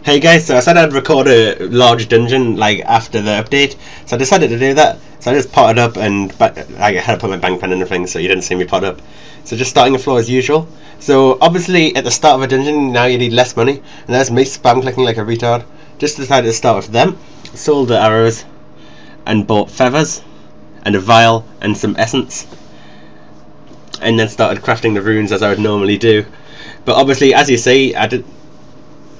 Hey guys, so I said I'd record a large dungeon like after the update, so I decided to do that. So I just potted up and I had to put my bank pen and everything, so you didn't see me pot up. So just starting the floor as usual. So obviously at the start of a dungeon now you need less money, and there's me spam clicking like a retard. Just decided to start with them, sold the arrows, and bought feathers, and a vial and some essence, and then started crafting the runes as I would normally do. But obviously, as you see,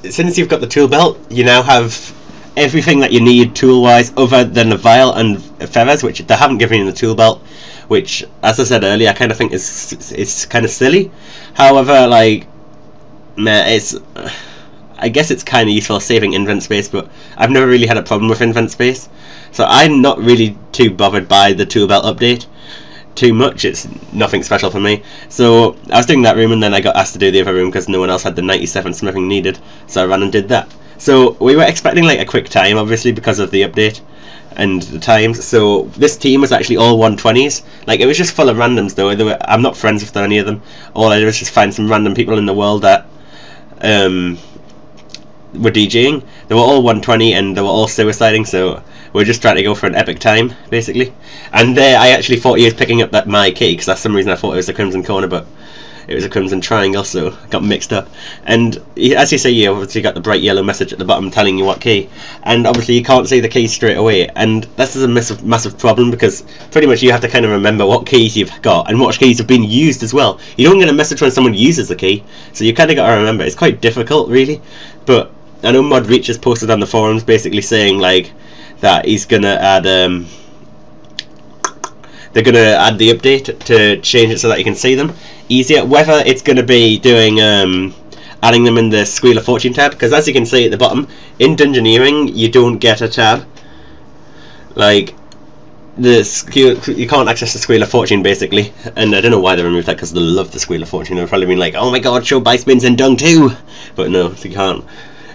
since you've got the tool belt, you now have everything that you need tool-wise other than the vial and feathers, which they haven't given you in the tool belt, which, as I said earlier, I kind of think is kind of silly. However, like, I guess it's kind of useful saving invent space, but I've never really had a problem with invent space, so I'm not really too bothered by the tool belt update too much. It's nothing special for me. So I was doing that room, and then I got asked to do the other room because no one else had the 97 smithing needed, so I ran and did that. So we were expecting like a quick time, obviously, because of the update and the times. So this team was actually all 120s. Like, it was just full of randoms though. I'm not friends with any of them. All I did was just find some random people in the world that were DJing. They were all 120 and they were all suiciding, so we're just trying to go for an epic time, basically. And I actually thought he was picking up my key, because for some reason I thought it was a crimson corner, but it was a crimson triangle, so I got mixed up. And as you see, you obviously got the bright yellow message at the bottom telling you what key, and obviously you can't see the key straight away, and this is a massive problem, because pretty much you have to kind of remember what keys you've got and what keys have been used as well. You don't get a message when someone uses the key, so you kind of got to remember. It's quite difficult, really. But I know Mod Reach has posted on the forums basically saying like that he's gonna add they're gonna add the update to change it so that you can see them easier. Whether it's gonna be doing adding them in the Squeal of Fortune tab, because as you can see at the bottom in Dungeoneering you don't get a tab. Like, you can't access the Squeal of Fortune basically, and I don't know why they removed that, because they love the Squeal of Fortune. They've probably been like, oh my god, show buy spins in Dung 2, but no, you can't.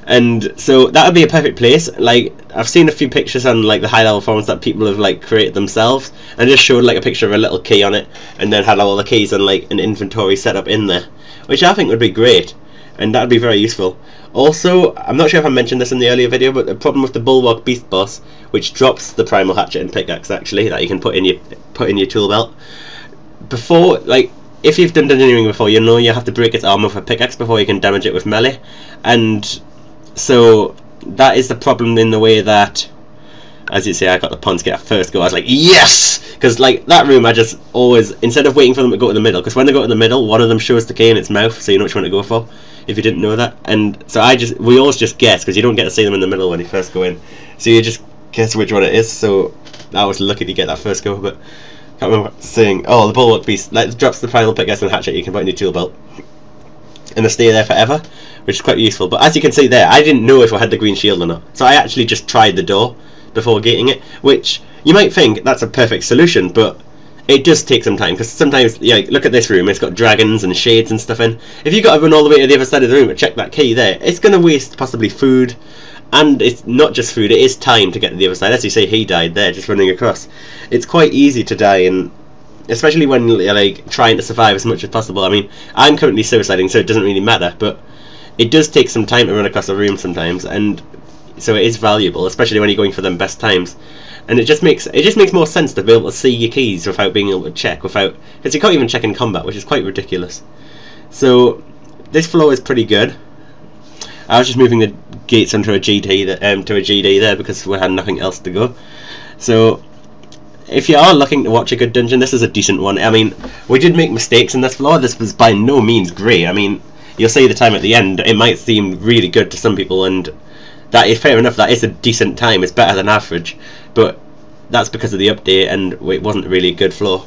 And so that would be a perfect place. Like, I've seen a few pictures on like the high level forums that people have like created themselves, and just showed like a picture of a little key on it, and then had all the keys and like an inventory set up in there, which I think would be great, and that would be very useful. Also, I'm not sure if I mentioned this in the earlier video, but the problem with the Bulwark Beast boss, which drops the primal hatchet and pickaxe actually, that you can put in your tool belt. Before, like, if you've done Dungeoneering before, you know you have to break its armor with a pickaxe before you can damage it with melee, and so that is the problem, in the way that, as you see, I got the Pons kit at first go. I was like, yes! Because like that room, I just always, instead of waiting for them to go to the middle, because when they go to the middle, one of them shows the key in its mouth, so you know which one to go for, if you didn't know that. And so we always just guess, because you don't get to see them in the middle when you first go in, so you just guess which one it is. So I was lucky to get that first go, but I can't remember saying, oh, the Bulwark Beast drops the final pickaxe and hatchet you can put in your tool belt, and they stay there forever, which is quite useful. But as you can see there, I didn't know if I had the green shield or not, so I actually just tried the door before getting it, which you might think that's a perfect solution, but it does take some time, because sometimes, yeah, look at this room, it's got dragons and shades and stuff in. If you've got to run all the way to the other side of the room to check that key there, it's going to waste possibly food, and it's not just food, it is time to get to the other side. As you say, he died there just running across. It's quite easy to die, and especially when you're like trying to survive as much as possible. I mean, I'm currently suiciding, so it doesn't really matter, but it does take some time to run across a room sometimes, and so it is valuable, especially when you're going for them best times. And it just makes more sense to be able to see your keys without being able to check, because you can't even check in combat, which is quite ridiculous. So this floor is pretty good. I was just moving the gates onto a GD there because we had nothing else to go. So if you are looking to watch a good dungeon, this is a decent one. I mean, we did make mistakes in this floor. This was by no means great. I mean, you'll see the time at the end, it might seem really good to some people, and that is fair enough. That is a decent time. It's better than average, but that's because of the update, and it wasn't really a good floor.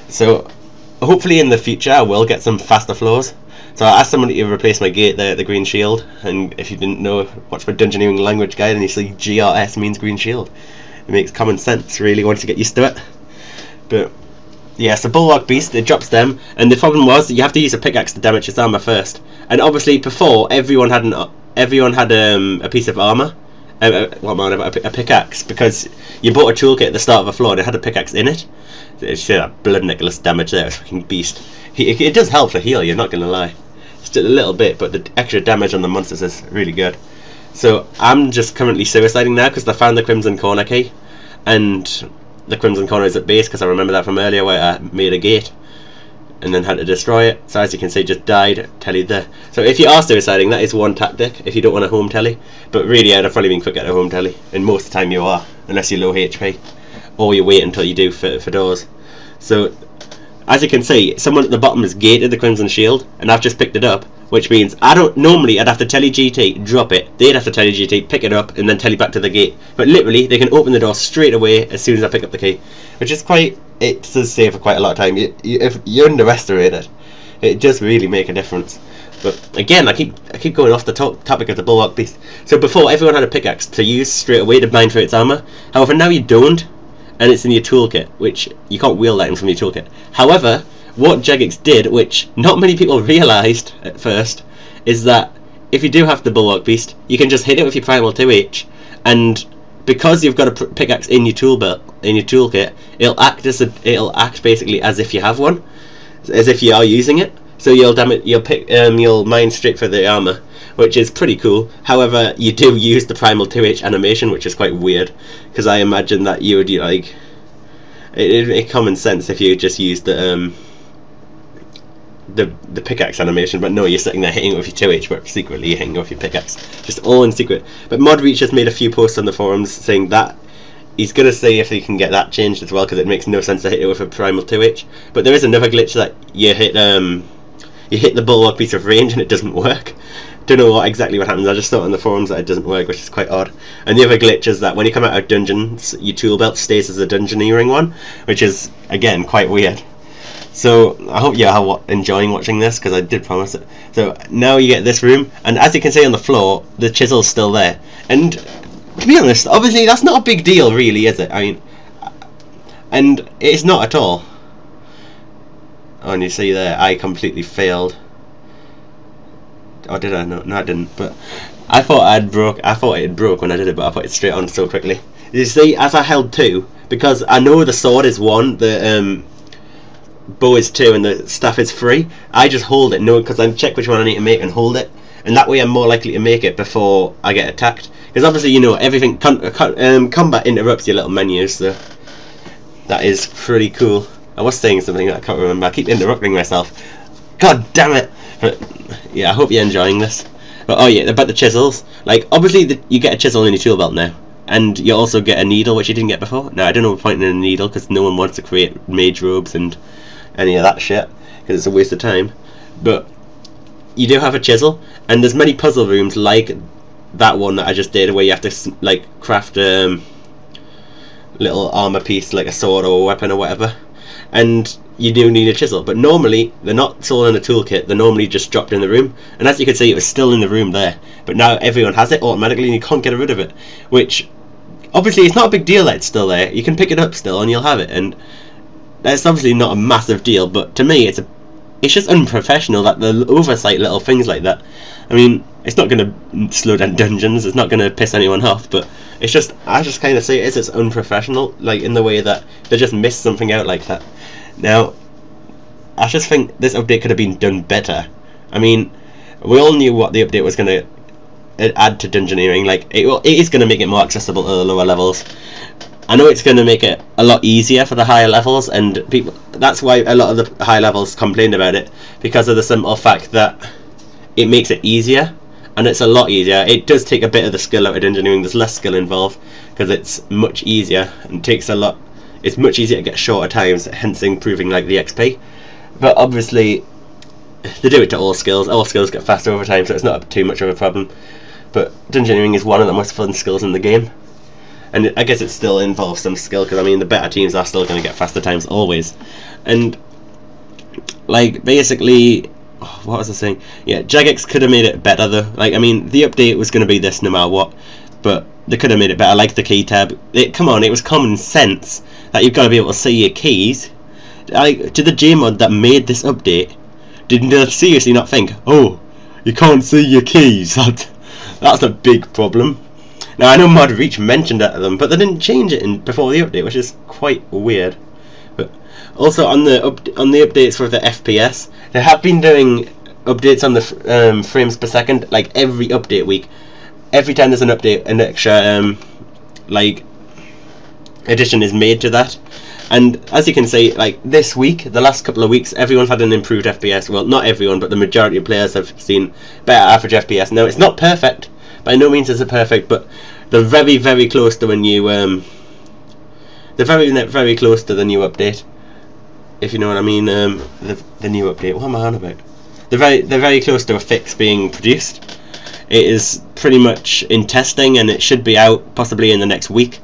So hopefully in the future I will get some faster floors. So I asked somebody to replace my gate there at the green shield, and if you didn't know, watch my Dungeoneering language guide, and you see GRS means green shield. It makes common sense, really, once you get used to it. But yeah, so Bulwark Beast, it drops them, and the problem was you have to use a pickaxe to damage its armor first. And obviously before, everyone had a piece of armor, a pickaxe, because you bought a toolkit at the start of a floor and it had a pickaxe in it. You see that blood necklace damage there, it's fucking beast. It does help to heal, you're not gonna lie. Just a little bit, but the extra damage on the monsters is really good. So I'm just currently suiciding now because I found the Crimson Corner key, and the Crimson Corner is at base because I remember that from earlier where I made a gate and then had to destroy it. So as you can see, just died. Telly there. So if you are suiciding, that is one tactic if you don't want a home telly. But really, I'd have probably been quick at a home telly, and most of the time you are, unless you're low HP, or you wait until you do for doors. So as you can see, someone at the bottom has gated the Crimson Shield, and I've just picked it up, which means I'd have to telly GT, drop it, they'd have to telly GT, pick it up, and then telly back to the gate. But literally, they can open the door straight away as soon as I pick up the key, which is quite, it does save for quite a lot of time. If you underestimate it, it does really make a difference. But again, I keep going off the topic of the Bulwark Beast. So before, everyone had a pickaxe to use straight away to mine for its armor. However, now you don't, and it's in your toolkit, which you can't wield that in from your toolkit. However, what Jagex did, which not many people realised at first, is that if you do have the Bulwark Beast, you can just hit it with your Primal 2H, and because you've got a pickaxe in your toolkit, it'll act basically as if you have one, as if you are using it. So you'll mine straight for the armor, which is pretty cool. However, you do use the Primal 2H animation, which is quite weird, because I imagine that you would like it'd make common sense if you just used the pickaxe animation, but no, you're sitting there hitting it with your 2H, but secretly you're hitting it with your pickaxe, just all in secret. But Modreach has made a few posts on the forums saying that he's gonna see if he can get that changed as well, because it makes no sense to hit it with a Primal 2H. But there is another glitch that you hit the Bulwark Beast of range and it doesn't work. Don't know exactly what happens. I just saw on the forums that it doesn't work, which is quite odd. And the other glitch is that when you come out of dungeons, your tool belt stays as a Dungeoneering one, which is again quite weird. So I hope you're enjoying watching this, because I did promise it. So now you get this room, and as you can see on the floor, the chisel's still there. And to be honest, obviously that's not a big deal, really, is it? I mean, and it's not at all. Oh, and you see there, I completely failed. Oh, did I? No, I didn't. But I thought it broke when I did it, but I put it straight on so quickly. You see, as I held 2, because I know the sword is 1, the bow is 2, and the staff is 3. I just hold it, because I check which one I need to make and hold it, and that way I'm more likely to make it before I get attacked. Because obviously, you know, everything combat interrupts your little menus, so that is pretty cool. I was saying something that I can't remember. I keep interrupting myself. God damn it! But yeah, I hope you're enjoying this. But oh yeah, about the chisels. Like, obviously you get a chisel in your tool belt now, and you also get a needle, which you didn't get before. Now I don't know the point in a needle, because no one wants to create mage robes and any of that shit, because it's a waste of time. But you do have a chisel, and there's many puzzle rooms like that one that I just did, where you have to like craft little armor piece, like a sword or a weapon or whatever, and you do need a chisel. But normally they're not sold in a toolkit, they're normally just dropped in the room, and as you can see, it was still in the room there, but now everyone has it automatically and you can't get rid of it, which obviously it's not a big deal that it's still there. You can pick it up still and you'll have it, and that's obviously not a massive deal, but to me it's just unprofessional that the oversight little things like that. I mean, it's not going to slow down dungeons, it's not going to piss anyone off, but it's just, I just kind of say it's unprofessional, like in the way that they just missed something out like that. Now, I just think this update could have been done better. I mean, we all knew what the update was going to add to Dungeoneering. Like, it is going to make it more accessible to the lower levels. I know it's going to make it a lot easier for the higher levels, and people, that's why a lot of the high levels complained about it, because of the simple fact that it makes it easier, and it's a lot easier. It does take a bit of the skill out of Dungeoneering. There's less skill involved, because it's much easier, and takes a lot. It's much easier to get shorter times, hence improving like the XP. But obviously, they do it to all skills. All skills get faster over time, so it's not too much of a problem. But Dungeoneering is one of the most fun skills in the game, and I guess it still involves some skill, because I mean the better teams are still going to get faster times always. And like basically, what was I saying? Yeah, Jagex could have made it better though. Like, I mean, the update was going to be this no matter what, but they could have made it better. Like the key tab. Come on, it was common sense that you've got to be able to see your keys. Like, to the Gmod that made this update, did they seriously not think, oh, you can't see your keys? That's a big problem. Now I know Modreach mentioned that to them, but they didn't change it before the update, which is quite weird. But also on the updates for the FPS, they have been doing updates on the frames per second, like every update week. every time there's an update, an extra like addition is made to that. And as you can see, like this week, the last couple of weeks, everyone's had an improved FPS. Well, not everyone, but the majority of players have seen better average FPS. Now, it's not perfect. By no means is it perfect, but they're very, very close to a new. They're very close to the new update. If you know what I mean, the new update. What am I on about? They're very close to a fix being produced. It is pretty much in testing, and it should be out possibly in the next week.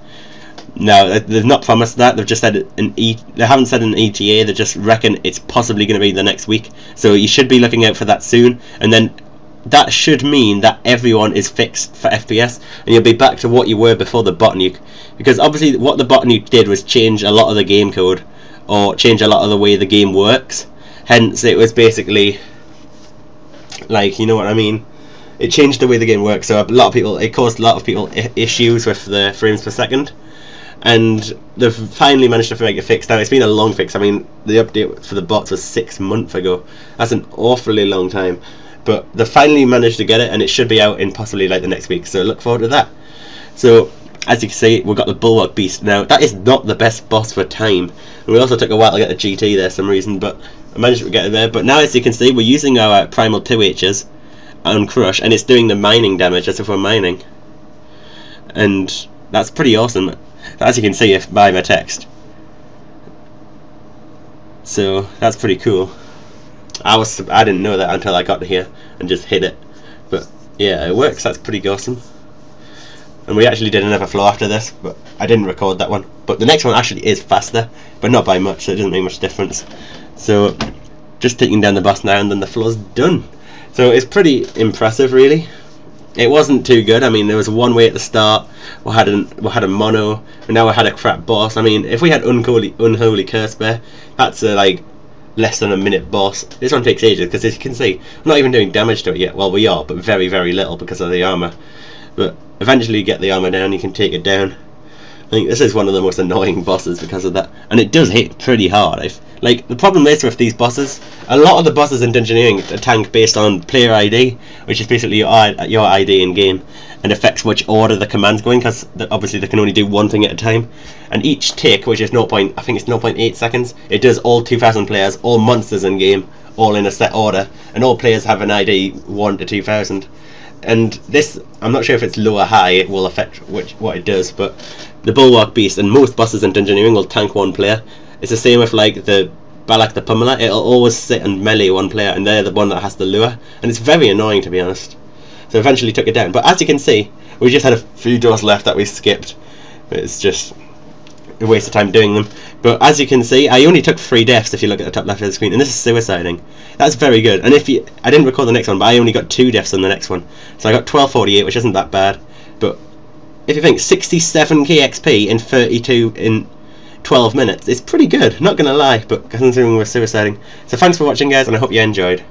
No, they've not promised that. They've just said they haven't said an ETA. They just reckon it's possibly going to be the next week. So you should be looking out for that soon. And then that should mean that everyone is fixed for FPS, and you'll be back to what you were before the bot nuke. Because obviously, what the bot nuke did was change a lot of the game code, or change a lot of the way the game works. Hence, it was basically like, you know what I mean. It changed the way the game works. So it caused a lot of people issues with the frames per second. And they've finally managed to make it fixed. Now, it's been a long fix. I mean, the update for the bots was 6 months ago. That's an awfully long time. But they finally managed to get it, and it should be out in possibly like the next week. So look forward to that. So, as you can see, we've got the Bulwark Beast. Now, that is not the best boss for time. And we also took a while to get the GT there for some reason, but I managed to get it there. But now, as you can see, we're using our Primal 2Hs on Crush, and it's doing the mining damage as if we're mining. And that's pretty awesome. As you can see by my text. So that's pretty cool. I didn't know that until I got here and just hit it. But yeah, it works. That's pretty awesome. And we actually did another floor after this, but I didn't record that one. But the next one actually is faster, but not by much, so it doesn't make much difference. So just taking down the boss now, and then the floor's done. So it's pretty impressive, really. It wasn't too good. I mean, there was one way at the start. We had a mono, and now we had a crap boss. I mean, if we had unholy curse bear, that's like less than a minute boss. This one takes ages because, as you can see, I'm not even doing damage to it yet. Well, we are, but very, very little because of the armor. But eventually, you get the armor down, you can take it down. I think this is one of the most annoying bosses because of that, and it does hit pretty hard. Like, the problem is with these bosses, a lot of the bosses in Dungeoneering are tanked based on player ID, which is basically your ID in game, and affects which order the commands go in, because obviously they can only do one thing at a time. And each tick, which is I think it's 0.8 seconds, it does all 2,000 players, all monsters in game, all in a set order, and all players have an ID 1 to 2,000. And this, I'm not sure if it's low or high, it will affect what it does, but the Bulwark Beast and most bosses in Dungeoneering will tank one player. It's the same with like the Balak the Pummeler. It'll always sit and melee one player, and they're the one that has the lure, and it's very annoying, to be honest. So eventually took it down, but as you can see, we just had a few doors left that we skipped. It's just a waste of time doing them. But as you can see, I only took 3 deaths if you look at the top left of the screen, and this is suiciding. That's very good. And I didn't record the next one, but I only got 2 deaths on the next one. So I got 1248, which isn't that bad. But if you think 67k XP in 12 minutes, it's pretty good, not gonna lie, but considering we're suiciding. So thanks for watching, guys, and I hope you enjoyed.